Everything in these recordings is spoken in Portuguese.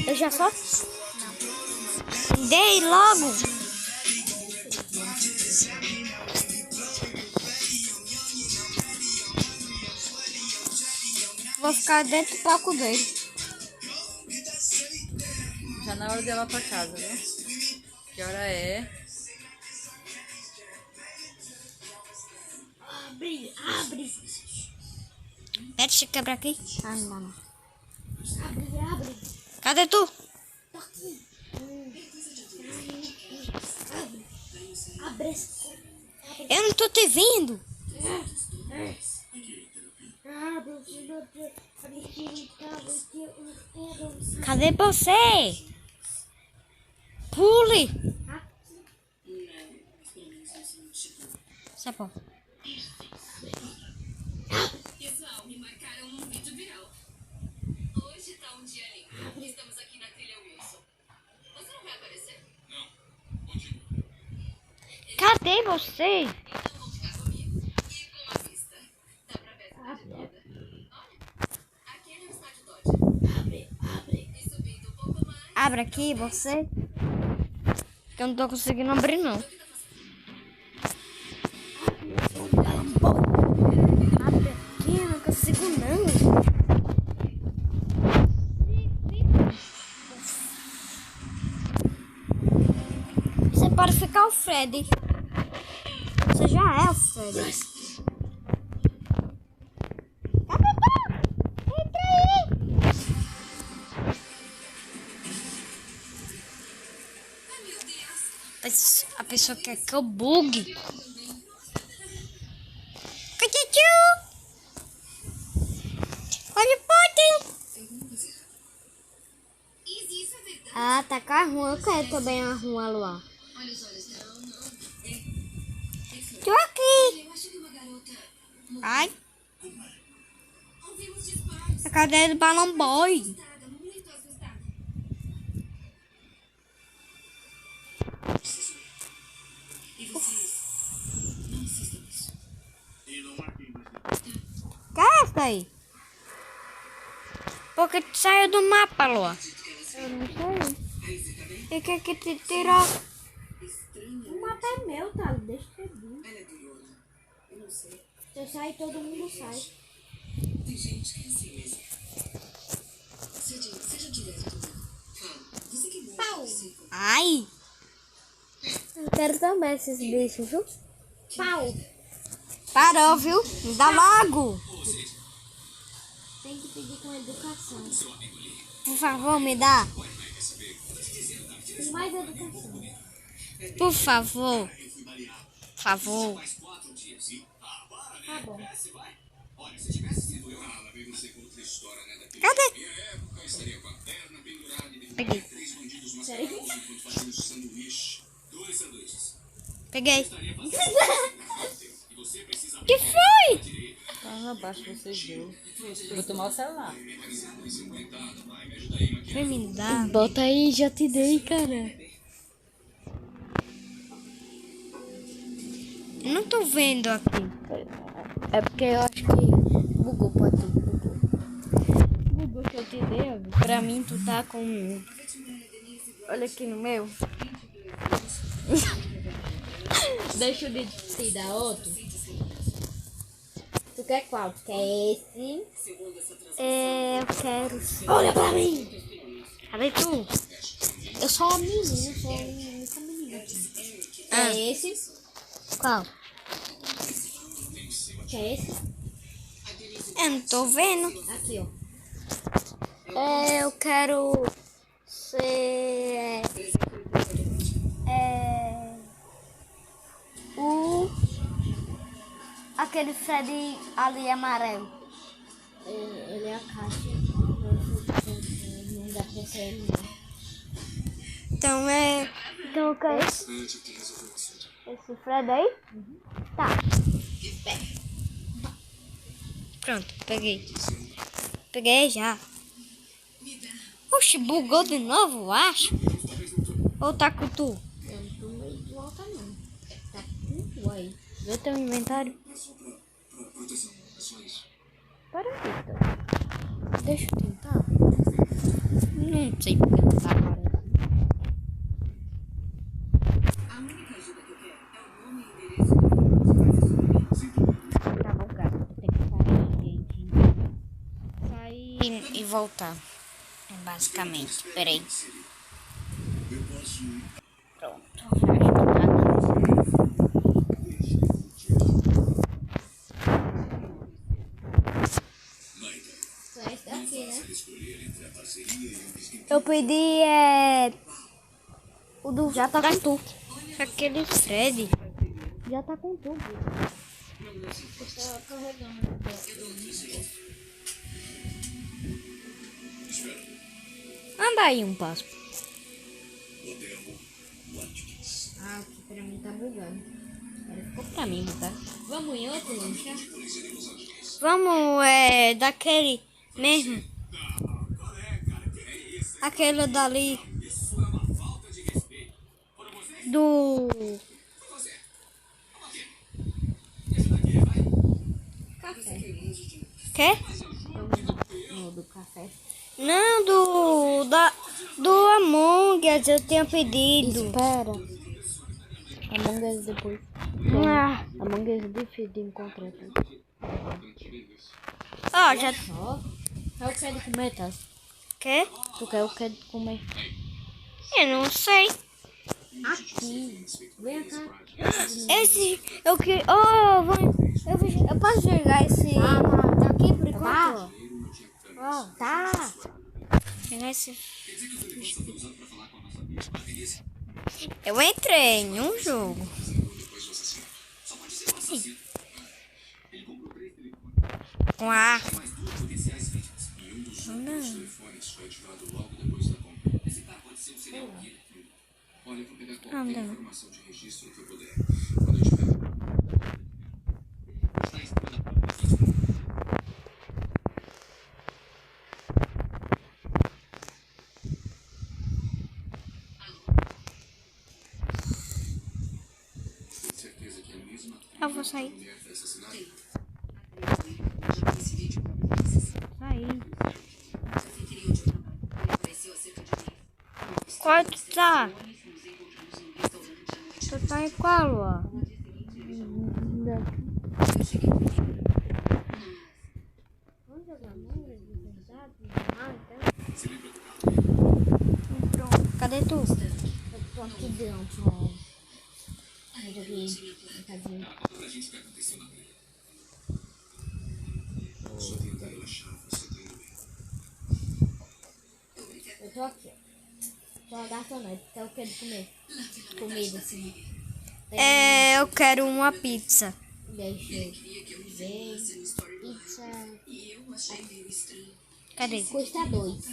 Eu já só... Dei logo. Vou ficar dentro do palco dele. Já na hora de ir lá pra casa, viu? Que hora é? Abre. Pera, deixa eu quebrar aqui. Ah, não. Abre. Cadê tu? Tô aqui. Abre. Eu não tô te vendo. Cadê você? Pule. Sapão. Pessoal, me marcaram um vídeo viral. Hoje tá um dia lindo. Estamos aqui na trilha Wilson. Você não vai aparecer? Não. Continua. Cadê você? Então vão ficar comigo. E com a vista. Dá pra ver a cidade toda. Olha. Aquele é o estádio Dodge. Abre. E subindo um pouco mais. Abre aqui, você. Que eu não tô conseguindo abrir, não. Abre aqui, eu não consigo, não. Você pode ficar o Freddy. Você já é o Freddy. Cadê tu? Entra aí. A pessoa quer que eu bugue. Cachuchu! Olha o pote! Isso é verdade. Ah, tá com a rua. Eu quero também a rua, Luar. Olha os olhos dela. Não. Tô aqui. Eu acho que uma garota. Ai, Ouvimos disparos. a cadeira do Balão Boy. Assustada, muito assustada. E vocês? Não assistam isso. E não marquem mais. Que é essa aí? Porque tu saiu do mapa, Lua. Eu não sei. E quer que te tirou? O mapa é meu, tá? Deixa eu ver. Ela é curiosa. Eu não sei. Se eu sair, todo mundo sai. Tem gente que é assim mesmo. Seja direto. Fala. Você que gosta de ser. Ai! Eu quero também esses bichos, viu? Pau! Parou, viu? Me dá logo! Tem que pedir com educação. Por favor, me dá. Mais educação. Por favor. Por favor. Tá bom. Olha, se tivesse sido eu, ela veio você com outra história, né? Daquele Cadê? minha época, estaria com a perna pendurada e Peguei. 3 bandidos matados enquanto faziam sanduíche. 2 sanduíches. Peguei. Estaria fazendo e você precisa Que foi? Tá abaixo você viu. Vou tomar o celular. Vai me dar. Bota aí, já te dei, cara. Eu não tô vendo aqui. É porque eu acho que bugou pra tu. Google que eu te dei, pra mim tu tá com... Olha aqui no meu. Deixa eu te dar outro. Tu quer qual? Tu quer esse? Eu quero... Olha pra mim! Cadê tu? Eu sou a menina, eu sou a única menina aqui. Ah. É esse? Qual? Quer esse? Eu não tô vendo. Aqui, ó. Eu quero ser o aquele Freddy ali amarelo. Ele é a caixa. Não dá pra ser ele. Então eu quero esse Freddy aí? Tá. Pronto, peguei. Peguei já. Oxe, bugou de novo, eu acho. Ou tá com tu? Eu não tô meio de volta, não. Tá com tu aí. Vê teu inventário. informações. Parasita. Deixa eu tentar. Não sei porque não tá aparecendo. A única ajuda que eu quero é o nome e endereço do telefone de casa. Tá bom, cara. Tem que sair e voltar. Basicamente. Peraí. Eu posso ir. Pronto. Acho que tá. Maida, Só esse daqui, né? faça escolher entre a parceria e o biscoito. Eu pedi o do já tá com tudo. Aquele Fred já tá com tudo. Eu tô carregando. Espera. Anda aí um passo. Hotel Watkins. Ah, aqui pra mim tá bugando. Agora ficou pra mim, tá? Vamos em outro lanchar? Vamos, daquele mesmo. Aquele dali. Do... Café. Quer? Não, do café. Não, do Among Us eu tinha pedido. Espera. Among Us depois. Among Us é difícil de encontrar. Ó, já... Eu quero comer, tá? Quer? Tu quer o que comer? Eu não sei. Aqui. Vem cá. Esse... Eu que... eu posso jogar esse... tá aqui por enquanto. Ó, tá. Pegar esse... Eu entrei em um jogo. Com a... Telefones foi ativado logo depois da compra. Esse cara pode ser um serial killer. Olha, eu vou pegar qualquer informação de registro que eu puder. Quando eu tiver. Está em cima da porta. Tem certeza que é a mesma Eu vou sair. mulher foi assassinada? Esse vídeo Sair. já foi interior de trabalho. Ele apareceu há cerca de mês. Qual tu tá? Nos encontramos num restaurante à noite. Tu tá em qual, ó? Eu cheguei com ele. Pronto. Cadê tu? Eu tô aqui dentro. Eu joguei na casinha. Pra gente o que aconteceu na trilha. Só tenta relaxar, você tá indo bem. Eu tô aqui. Tô a garçonete. Quer o que de comer? Comida, assim. Eu quero uma pizza. Deixa eu ver. Pizza. E eu achei meio estranho. Cadê? Custa 2.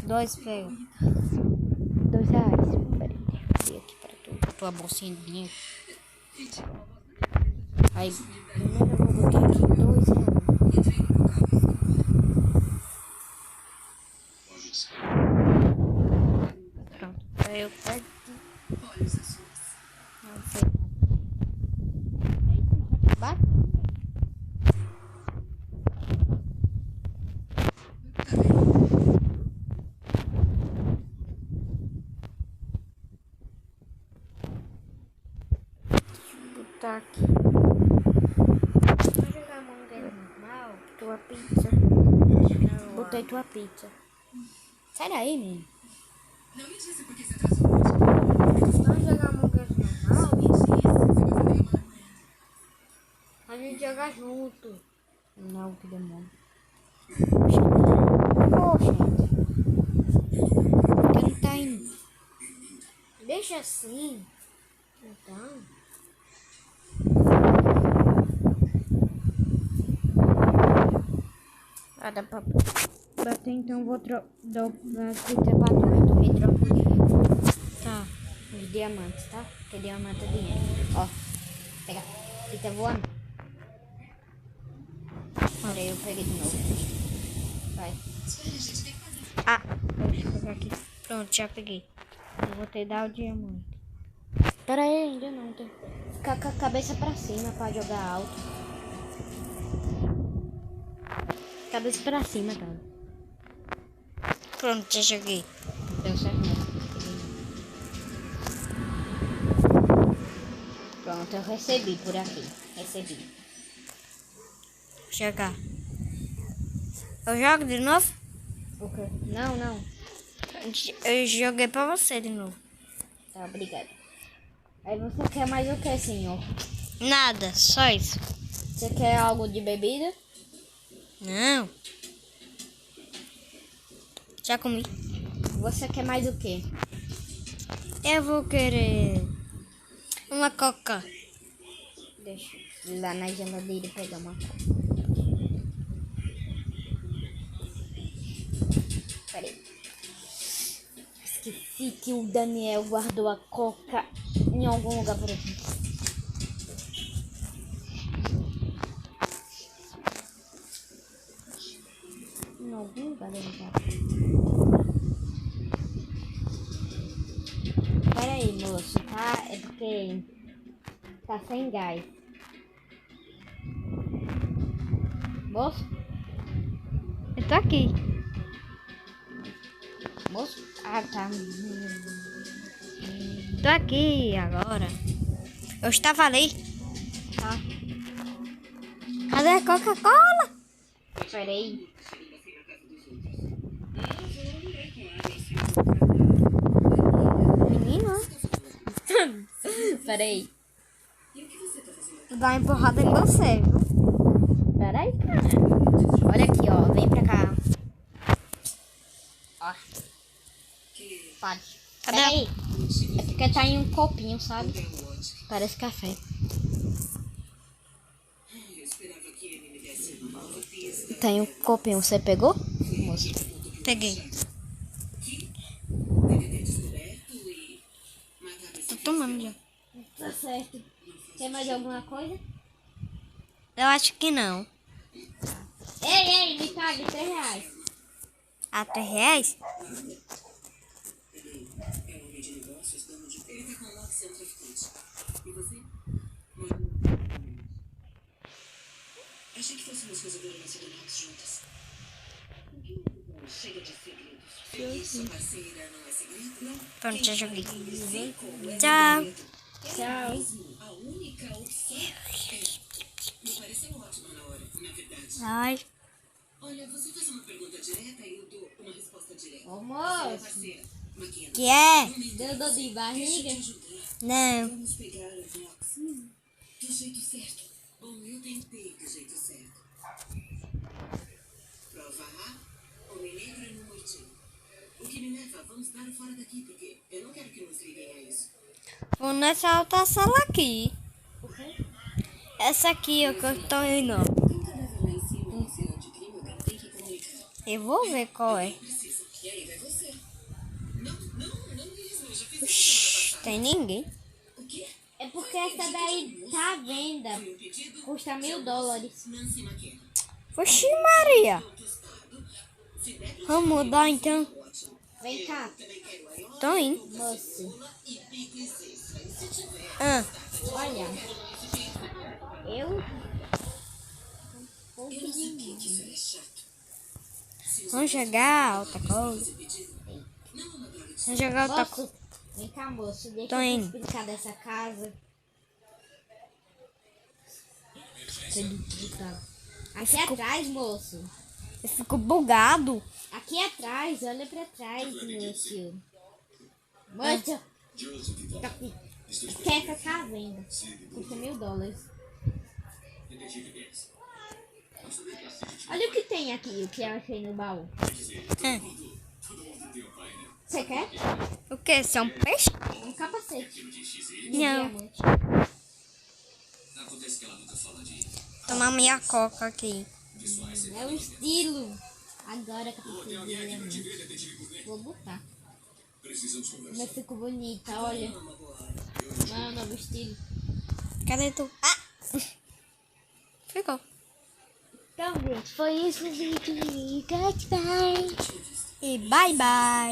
2 pega. R$2. Peraí, deixa eu aqui pra tu. Tua bolsinha de dinheiro. Aí, primeiro eu vou botar aqui R$2. Entrei no meu carro. Pode descer. Pronto. Aí eu pego. Olha os assuntos. Não sei. Bate. Botar aqui. Vou jogar Among Us normal. Tua pizza. Botei tua pizza. Sai daí, menino. Não me disse por que você atrasou. Vamos jogar Among Us normal? Me disse. Você vai fazer uma amanhã. A gente joga junto. Não, que demônio. Poxa. Por que não tá indo? Deixa assim. Então. Ah, dá pra bater, então vou dar a fita pra tu. Tu me troca o dinheiro. Tá, os diamantes, tá? Porque diamante é dinheiro. Ó, pega. Fita voando. Olha aí, eu peguei de novo. Vai. Espera, a gente tem que fazer. Ah, deixa eu pegar aqui. Pronto, já peguei. Eu vou ter que dar o diamante. Pera aí, ainda não. Tem que ficar com a cabeça pra cima pra jogar alto. Cabeça pra cima, cara. Pronto, já cheguei. Deu certo, né? Pronto, eu recebi por aqui. Recebi. Chegar. Eu jogo de novo? O quê? Não, não. Eu joguei pra você de novo. Tá, obrigada. Aí você quer mais o que, senhor? Nada, só isso. Você quer algo de bebida? Não. Já comi. Você quer mais o quê? Eu vou querer uma coca. Deixa eu ir lá na geladeira pegar uma coca. Peraí. Esqueci que o Daniel guardou a coca em algum lugar por aqui. Em algum lugar dele tá. Pera aí, moço, tá? É porque tá sem gás. Moço? Eu tô aqui. Moço? Ah, tá. Tô aqui agora. Eu estava ali. Tá. Cadê a Coca-Cola? Peraí. Menino? Peraí. Vou dar uma empurrada em você, viu? Peraí, cara. Olha aqui, ó. Vem pra cá. Ó. Pode. Peraí. É porque tá em um copinho, sabe? Parece café. Tem um copinho. Você pegou, moço? Peguei. Tô tomando já. Tá certo. Quer mais alguma coisa? Eu acho que não. Ei, me pague R$3. Ah, R$3? Achei que fôssemos resolver nosso donados juntas. Chega de segredos. Sua parceira não é segredo, não? Pronto, já joguei. Tchau. Tchau. A única opção me pareceu ótima na hora, na verdade. Ai. Olha, você faz uma pergunta direta e eu dou uma resposta direta. Ô, Você é moço. parceira, Maquena. Que é? Deu Dor de barriga? Deixa eu te ajudar. Não. Vamos pegar o Vox do jeito certo. Bom, eu tentei do jeito certo. Prova A, homem negro no mortinho. O que me leva, vamos dar o fora daqui, porque eu não quero que nos liguem a isso. Vou nessa outra sala aqui. Essa aqui é o que eu tô indo. Tem um cadáver lá em cima, no cena de crime, alguém tem que comunicar. Eu vou ver qual é. Precisa. E aí vai você. Não mesmo, eu já fiz isso Oxi, semana passada. tem ninguém. O quê? É porque essa daí tá à venda. Meu pedido? Custa $1.000. Nancy Maquena. Oxi, Maria. Tostado. Se der, Vamos mudar então. ótimo. Vem cá. Também quero aioli, Tô indo. moço. E picles extra. E se tiver, Ah, olha. eu... Eu não sabia que isso era chato. Vamos jogar outra coisa. Esse pedido não é uma droga de Vamos jogar outra coisa. Moço, vem cá, moço. Deixa Tô eu indo. te explicar dessa casa. Aqui atrás, moço. Eu fico bugado. Aqui atrás, olha pra trás, moço. Moço, tá aqui. Aqui essa casa ainda. Custa $1.000. Olha o que tem aqui, o que eu achei no baú. Você quer? O que? Isso é um peixe? Um capacete. Não. Diamante. Acontece que ela nunca fala de Tomar minha coca aqui. É o estilo. Agora que eu tô diamante. Vou botar. precisamos conversar. Mas ficou bonita, olha. Mano, novo estilo. Cadê tu? Ah! Ficou. Então, gente, foi isso o vídeo. Goodbye. E bye bye.